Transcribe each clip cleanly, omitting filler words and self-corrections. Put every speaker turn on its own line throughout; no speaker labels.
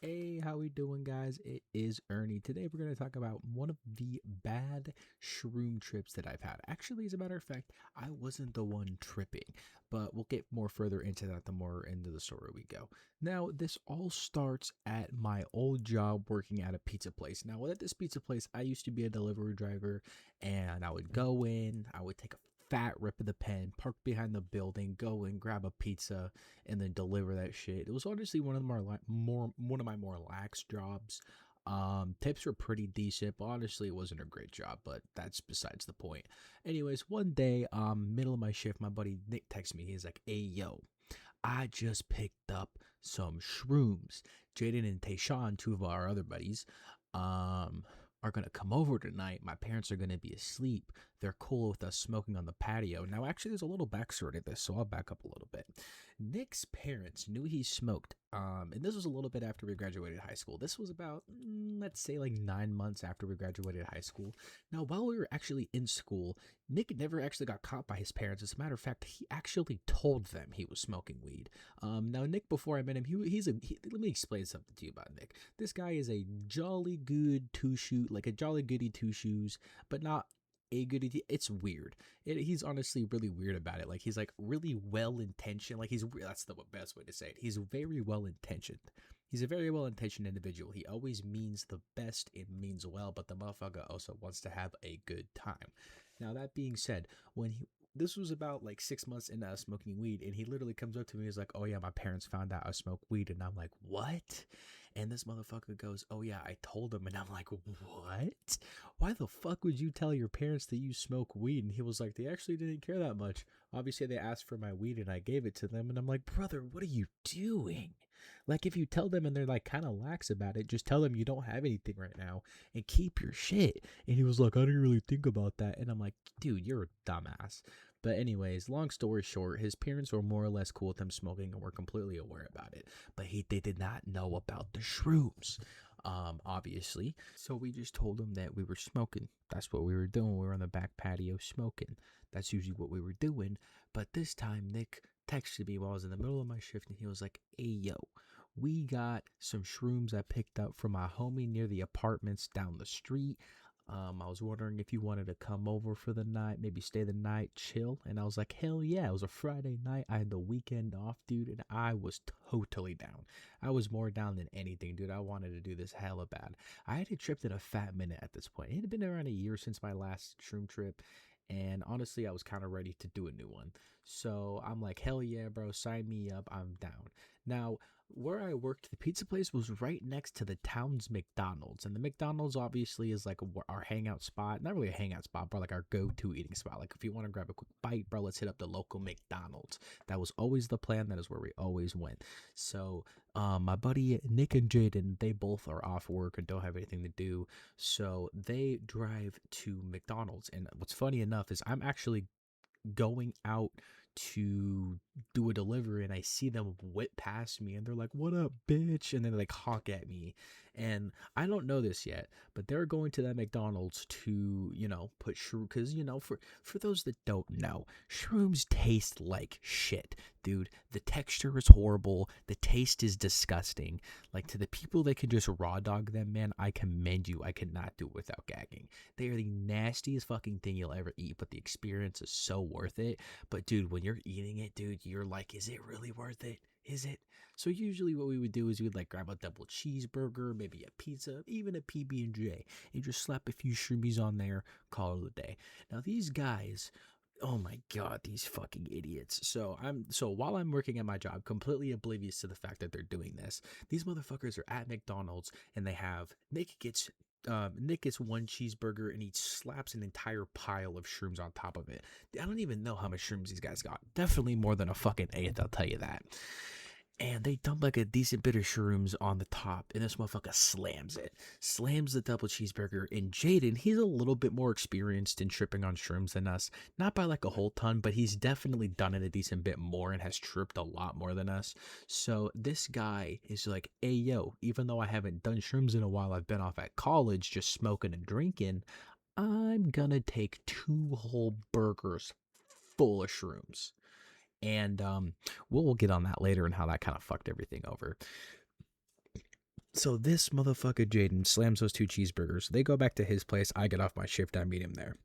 Hey, how we doing, guys? It is Ernie. Today we're going to talk about one of the bad shroom trips that I've had. Actually, as a matter of fact, I wasn't the one tripping, but we'll get more further into that the more into the story we go. Now, this all starts at my old job working at a pizza place. Now, at this pizza place, I used to be a delivery driver, and I would go in, I would take a fat rip of the pen, park behind the building, go and grab a pizza, and then deliver that shit. It was honestly one of my more lax jobs. Tips were pretty decent, but honestly, it wasn't a great job. But that's besides the point. Anyways, one day, middle of my shift, my buddy Nick texts me. He's like, "Hey, yo, I just picked up some shrooms. Jaden and Tayshawn, two of our other buddies, um, are gonna come over tonight. My parents are gonna be asleep. They're cool with us smoking on the patio." Now, actually, there's a little backstory to this, so I'll back up a little bit. Nick's parents knew he smoked, and this was a little bit after we graduated high school. This was about, let's say, like 9 months after we graduated high school. Now, while we were actually in school, Nick never actually got caught by his parents. As a matter of fact, he actually told them he was smoking weed. Now Nick, before I met him, let me explain something to you about Nick. This guy is a jolly good two shoe, like a jolly goody two shoes, but not a goody. It's weird. He's honestly really weird about it. Like he's like really well intentioned. Like that's the best way to say it. He's very well intentioned. He's a very well intentioned individual. He always means the best. It means well, but the motherfucker also wants to have a good time. Now that being said, when he this was about like 6 months into us smoking weed, and he literally comes up to me and is like, "Oh yeah, my parents found out I smoke weed," and I'm like, "What?" And this motherfucker goes, "Oh yeah, I told them," and I'm like, "What? Why the fuck would you tell your parents that you smoke weed?" And he was like, "They actually didn't care that much. Obviously, they asked for my weed, and I gave it to them." And I'm like, "Brother, what are you doing?" Like, if you tell them and they're like kind of lax about it, just tell them you don't have anything right now and keep your shit. And he was like, "I didn't really think about that." And I'm like, "Dude, you're a dumbass." But anyways, long story short, his parents were more or less cool with him smoking and were completely aware about it. But they did not know about the shrooms, obviously. So we just told him that we were smoking. That's what we were doing. We were on the back patio smoking. That's usually what we were doing. But this time, Nick texted me while I was in the middle of my shift, and he was like, "Hey, yo, we got some shrooms I picked up from my homie near the apartments down the street. I was wondering if you wanted to come over for the night, maybe stay the night, chill." And I was like, "Hell yeah." It was a Friday night. I had the weekend off, dude, and I was totally down. I was more down than anything, dude. I wanted to do this hella bad. I hadn't tripped in a fat minute at this point. It had been around a year since my last shroom trip, and honestly, I was kind of ready to do a new one. So I'm like, "Hell yeah, bro, sign me up. I'm down." Now, where I worked, the pizza place was right next to the town's McDonald's. And the McDonald's obviously is like our hangout spot. Not really a hangout spot, but like our go-to eating spot. Like if you want to grab a quick bite, bro, let's hit up the local McDonald's. That was always the plan. That is where we always went. So my buddy Nick and Jaden, they both are off work and don't have anything to do. So they drive to McDonald's. And what's funny enough is I'm actually going out to do a delivery, and I see them whip past me, and they're like, "What up, bitch?" And then they like honk at me. And I don't know this yet, but they're going to that McDonald's to, put shroom, because, for those that don't know, shrooms taste like shit, dude. The texture is horrible. The taste is disgusting. Like, to the people that can just raw dog them, man, I commend you. I cannot do it without gagging. They are the nastiest fucking thing you'll ever eat, but the experience is so worth it. But dude, when you're eating it, dude, you're like, is it really worth it? Is it? So usually what we would do is we'd like grab a double cheeseburger, maybe a pizza, even a PB&J, and just slap a few shroomies on there, call it a day. Now these guys, oh my god, these fucking idiots. So while I'm working at my job, completely oblivious to the fact that they're doing this, these motherfuckers are at McDonald's, and they have Nick gets one cheeseburger, and he slaps an entire pile of shrooms on top of it. I don't even know how much shrooms these guys got. Definitely more than a fucking eighth, I'll tell you that. And they dump like a decent bit of shrooms on the top, and this motherfucker slams the double cheeseburger. And Jaden, he's a little bit more experienced in tripping on shrooms than us, not by like a whole ton, but he's definitely done it a decent bit more and has tripped a lot more than us. So this guy is like, "Hey yo, even though I haven't done shrooms in a while, I've been off at college just smoking and drinking, I'm gonna take 2 whole burgers full of shrooms." And we'll get on that later and how that kind of fucked everything over. So this motherfucker Jaden slams those two cheeseburgers. They go back to his place. I get off my shift. I meet him there.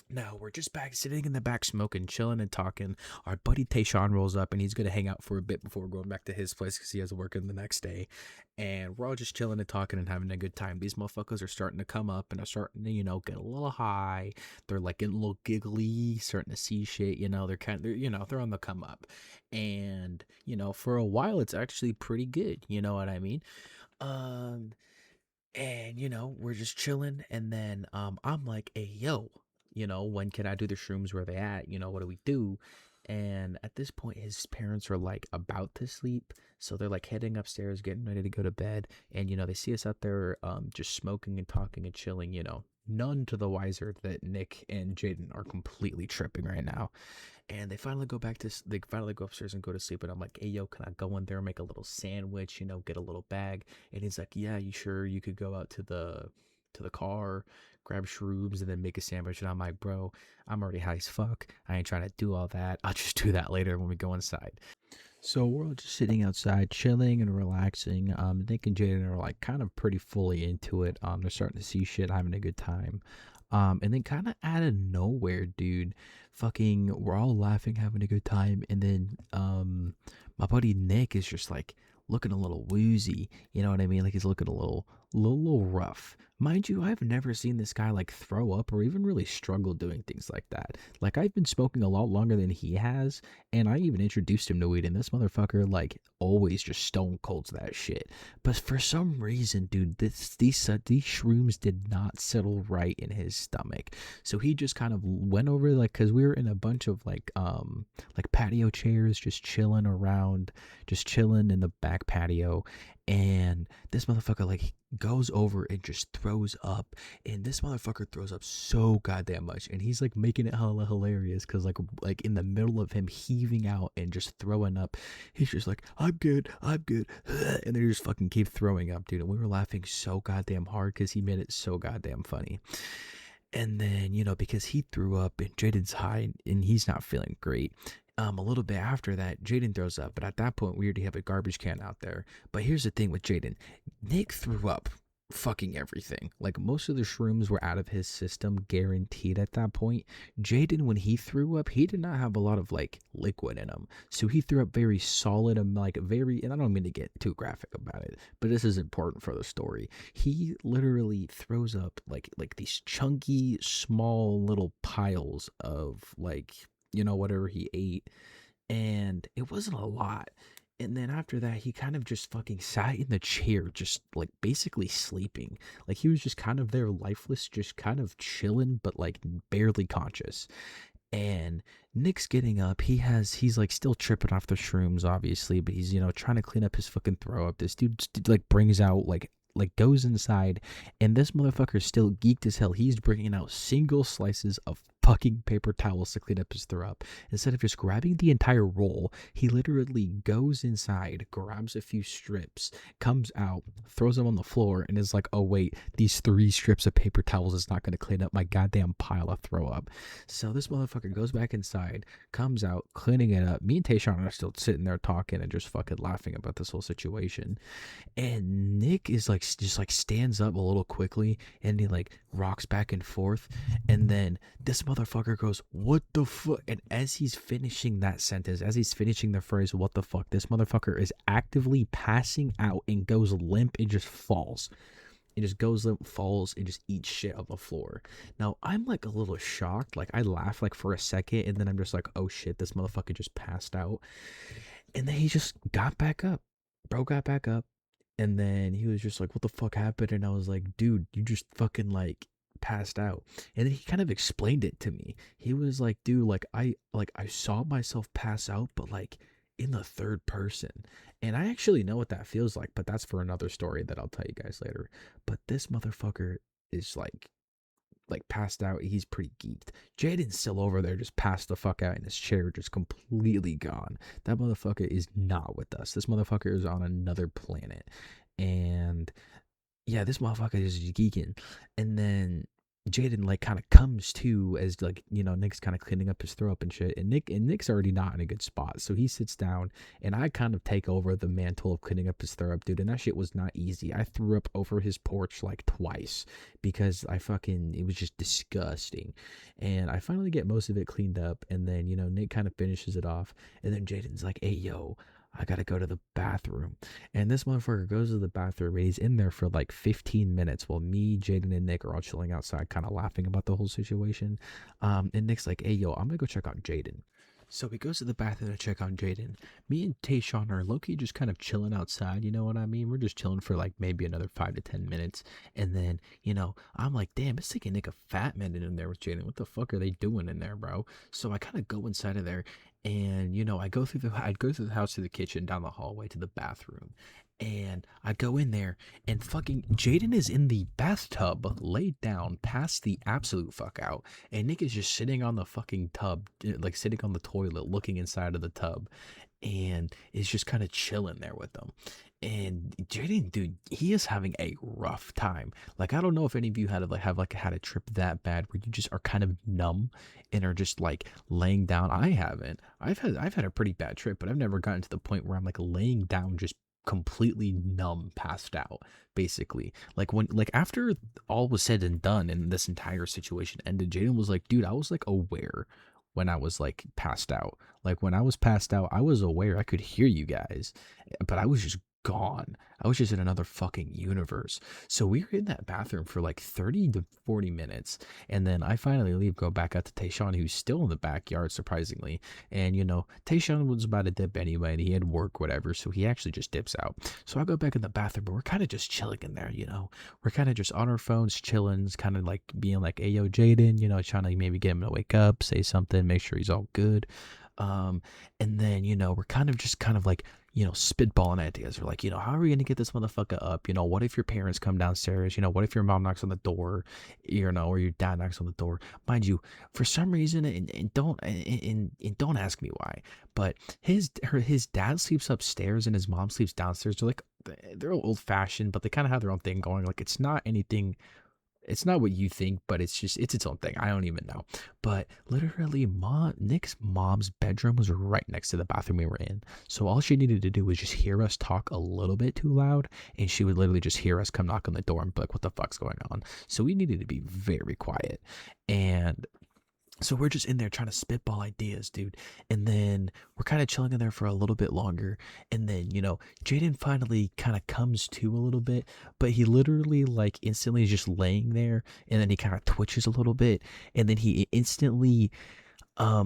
Now we're just back sitting in the back smoking, chilling and talking. Our buddy Tayshawn rolls up and he's gonna hang out for a bit before going back to his place because he has work in the next day. And we're all just chilling and talking and having a good time. These motherfuckers are starting to come up and are starting to, get a little high. They're like getting a little giggly, starting to see shit. They're on the come up. And for a while it's actually pretty good. You know what I mean? Um, and we're just chilling, and then I'm like, hey yo, when can I do the shrooms? Where they at? What do we do? And at this point his parents are like about to sleep, so they're like heading upstairs getting ready to go to bed. And they see us out there just smoking and talking and chilling. None to the wiser that Nick and Jaden are completely tripping right now. And they finally go upstairs and go to sleep. And I'm like, hey yo, can I go in there and make a little sandwich, get a little bag? And he's like, yeah, you sure? You could go out to the car, grab shrooms, and then make a sandwich. And I'm like, bro, I'm already high as fuck. I ain't trying to do all that. I'll just do that later when we go inside. So we're all just sitting outside, chilling and relaxing. Nick and Jaden are like kind of pretty fully into it. They're starting to see shit, having a good time. And then kind of out of nowhere, dude, fucking, we're all laughing, having a good time. And then, my buddy Nick is just like looking a little woozy. You know what I mean? Like he's looking a little rough. Mind you, I've never seen this guy like throw up or even really struggle doing things like that. Like I've been smoking a lot longer than he has, and I even introduced him to weed, and this motherfucker like always just stone colds that shit. But for some reason, dude, these shrooms did not settle right in his stomach. So he just kind of went over, like, cause we were in a bunch of like patio chairs, just chilling around, just chilling in the back patio. And this motherfucker like goes over and just throws up. And this motherfucker throws up so goddamn much, and he's like making it hella hilarious because like in the middle of him heaving out and just throwing up, he's just like, I'm good, and they just fucking keep throwing up, dude. And we were laughing so goddamn hard because he made it so goddamn funny. And then, because he threw up and Jaden's high and he's not feeling great. A little bit after that, Jaden throws up, but at that point, we already have a garbage can out there. But here's the thing with Jaden: Nick threw up fucking everything. Like most of the shrooms were out of his system, guaranteed at that point. Jaden, when he threw up, he did not have a lot of like liquid in him, so he threw up very solid and like very. And I don't mean to get too graphic about it, but this is important for the story. He literally throws up like these chunky, small little piles of like whatever he ate, and it wasn't a lot. And then after that, he kind of just fucking sat in the chair, just like basically sleeping. Like he was just kind of there, lifeless, just kind of chilling, but like barely conscious. And Nick's getting up. He's like still tripping off the shrooms, obviously, but he's trying to clean up his fucking throw up. This dude like brings out like goes inside, and this motherfucker is still geeked as hell. He's bringing out single slices of fucking paper towels to clean up his throw up. Instead of just grabbing the entire roll, he literally goes inside, grabs a few strips, comes out, throws them on the floor, and is like, oh wait, these 3 strips of paper towels is not going to clean up my goddamn pile of throw up. So this motherfucker goes back inside, comes out, cleaning it up. Me and Tayshawn are still sitting there talking and just fucking laughing about this whole situation. And Nick is like just like stands up a little quickly, and he like rocks back and forth. And then this motherfucker goes, what the fuck? And as he's finishing that sentence, as he's finishing the phrase, what the fuck, this motherfucker is actively passing out and goes limp and just falls. It just goes limp, falls, and just eats shit on the floor. Now, I'm like a little shocked. Like, I laugh like for a second, and then I'm just like, oh shit, this motherfucker just passed out. And then he just got back up. Bro got back up. And then he was just like, what the fuck happened? And I was like, dude, you just fucking like passed out. And then he kind of explained it to me. He was like, dude, I saw myself pass out, but like in the third person. And I actually know what that feels like, but that's for another story that I'll tell you guys later. But this motherfucker is like passed out. He's pretty geeked. Jaden's still over there, just passed the fuck out in his chair, just completely gone. That motherfucker is not with us. This motherfucker is on another planet. And yeah, this motherfucker is geeking. And then Jaden like kind of comes to as like Nick's kind of cleaning up his throw up and shit, and Nick's already not in a good spot, so he sits down, and I kind of take over the mantle of cleaning up his throw up, dude, and that shit was not easy. I threw up over his porch like twice because it was just disgusting, and I finally get most of it cleaned up, and then Nick kind of finishes it off, and then Jaden's like, "Hey yo, I gotta go to the bathroom." And this motherfucker goes to the bathroom and he's in there for like 15 minutes while me, Jaden, and Nick are all chilling outside, kind of laughing about the whole situation. And Nick's like, "Hey, yo, I'm gonna go check on Jaden." So he goes to the bathroom to check on Jaden. Me and Tayshawn are low-key just kind of chilling outside, you know what I mean? We're just chilling for like maybe another 5 to 10 minutes. And then, I'm like, damn, it's taking Nick a fat minute in there with Jaden. What the fuck are they doing in there, bro? So I kind of go inside of there and I go through the house to the kitchen, down the hallway to the bathroom. And I go in there, and fucking Jaden is in the bathtub, laid down, passed the absolute fuck out. And Nick is just sitting on the fucking tub, like sitting on the toilet, looking inside of the tub, and is just kind of chilling there with them. And Jaden, dude, he is having a rough time. Like, I don't know if any of you had a trip that bad where you just are kind of numb and are just like laying down. I haven't. I've had a pretty bad trip, but I've never gotten to the point where I'm like laying down just completely numb, passed out, basically. Like after all was said and done and this entire situation ended, Jaden was like, "Dude, I was like aware when I was like passed out. Like when I was passed out, I was aware. I could hear you guys, but I was just gone. I was just in another fucking universe." So we were in that bathroom for like 30 to 40 minutes. And then I finally leave, go back out to Tayshawn, who's still in the backyard, surprisingly. And, Tayshawn was about to dip anyway, and he had work, whatever. So he actually just dips out. So I go back in the bathroom, but we're kind of just chilling in there, We're kind of just on our phones, chilling, kind of like being like, "Hey, yo, Jaden," trying to maybe get him to wake up, say something, make sure he's all good. And then, we're kind of like, spitballing ideas. We're like, how are we going to get this motherfucker up? What if your parents come downstairs? What if your mom knocks on the door, or your dad knocks on the door? Mind you, for some reason, and don't ask me why, but his dad sleeps upstairs and his mom sleeps downstairs. They're old fashioned, but they kind of have their own thing going. Like, it's not what you think, but it's its own thing. I don't even know. But literally, Nick's mom's bedroom was right next to the bathroom we were in. So all she needed to do was just hear us talk a little bit too loud, and she would literally just hear us come knock on the door and be like, "What the fuck's going on?" So we needed to be very quiet. And so we're just in there trying to spitball ideas, dude. And then we're kind of chilling in there for a little bit longer. And then, Jaden finally kind of comes to a little bit, but he literally like instantly is just laying there. And then he kind of twitches a little bit. And then he instantly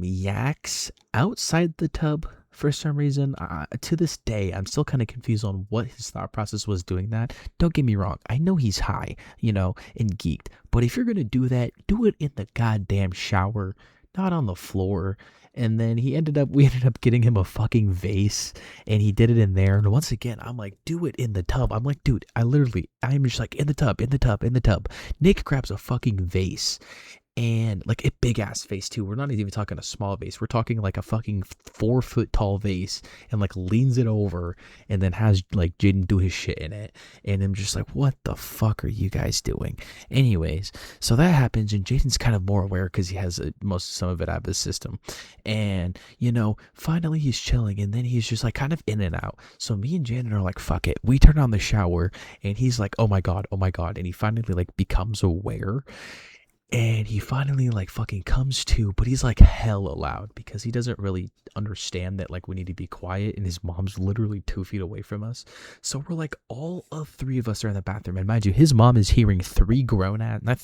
yaks outside the tub for some reason. To this day, I'm still kind of confused on what his thought process was doing that. Don't get me wrong, I know he's high, and geeked, but if you're gonna do that, do it in the goddamn shower, not on the floor. And then we ended up getting him a fucking vase, and he did it in there. And once again, I'm like, do it in the tub. I'm like, dude, I'm just like, in the tub, in the tub, in the tub. Nick grabs a fucking vase, and like a big ass vase too. We're not even talking a small vase. We're talking like a fucking 4 foot tall vase, and like leans it over, and then has like Jaden do his shit in it. And I'm just like, what the fuck are you guys doing? Anyways, so that happens, and Jaden's kind of more aware because he has some of it out of his system. And finally he's chilling, and then he's just like kind of in and out. So me and Jaden are like, fuck it. We turn on the shower, and he's like, oh my god, and he finally like becomes aware. And he finally like fucking comes to, but he's like hella loud because he doesn't really understand that like we need to be quiet, and his mom's literally 2 feet away from us. So we're like, all of 3 of us are in the bathroom, and mind you, his mom is hearing 3 but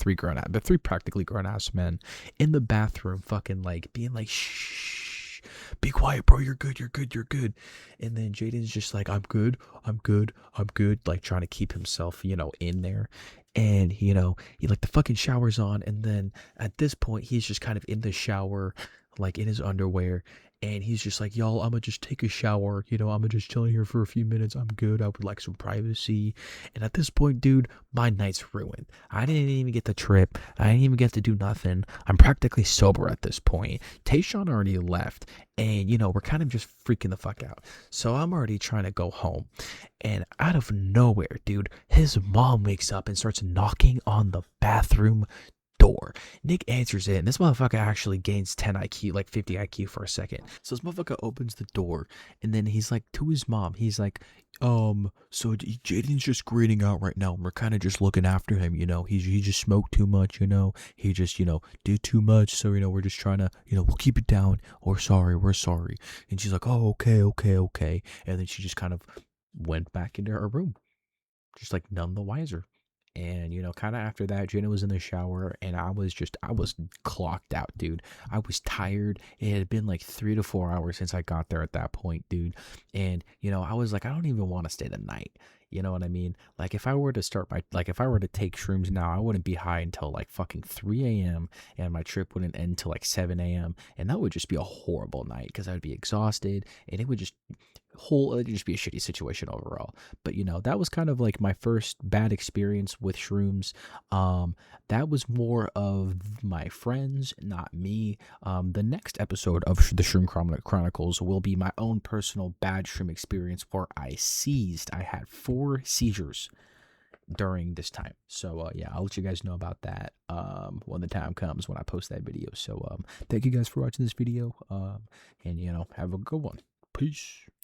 3 practically grown ass men in the bathroom fucking like being like, "Shh, be quiet, bro, you're good, you're good, you're good." And then Jaden's just like, I'm good, like trying to keep himself, in there. And he like the fucking shower's on, and then at this point he's just kind of in the shower, like in his underwear, and he's just like, "Y'all, I'm gonna just take a shower, I'm gonna just chill here for a few minutes. I'm good. I would like some privacy." And at this point, dude, my night's ruined. I didn't even get the trip. I didn't even get to do nothing. I'm practically sober at this point. Tayshawn already left, and we're kind of just freaking the fuck out. So I'm already trying to go home, and out of nowhere, dude, his mom wakes up and starts knocking on the bathroom door. Nick answers it, and this motherfucker actually gains 10 IQ, like 50 IQ for a second. So this motherfucker opens the door, and then he's like to his mom, he's like, so Jaden's just grading out right now, and we're kind of just looking after him, you know. He just smoked too much, you know. He just, you know, did too much, so, you know, we're just trying to, you know, we'll keep it down. We're sorry. And she's like, oh, okay. And then she just kind of went back into her room, just like none the wiser. And, you know, kind of after that, Jenna was in the shower, and I was clocked out, dude. I was tired. It had been like 3 to 4 hours since I got there at that point, dude. And, you know, I was like, I don't even want to stay the night. You know what I mean? Like, if I were to if I were to take shrooms now, I wouldn't be high until like fucking 3 a.m. and my trip wouldn't end till like 7 a.m. And that would just be a horrible night because I would be exhausted, and it'd just be a shitty situation overall. But you know, that was kind of like my first bad experience with shrooms. That was more of my friends, not me. The next episode of the Shroom Chronicles will be my own personal bad shroom experience where I had 4 seizures during this time. So yeah, I'll let you guys know about that when the time comes when I post that video. So thank you guys for watching this video. And you know, have a good one. Peace.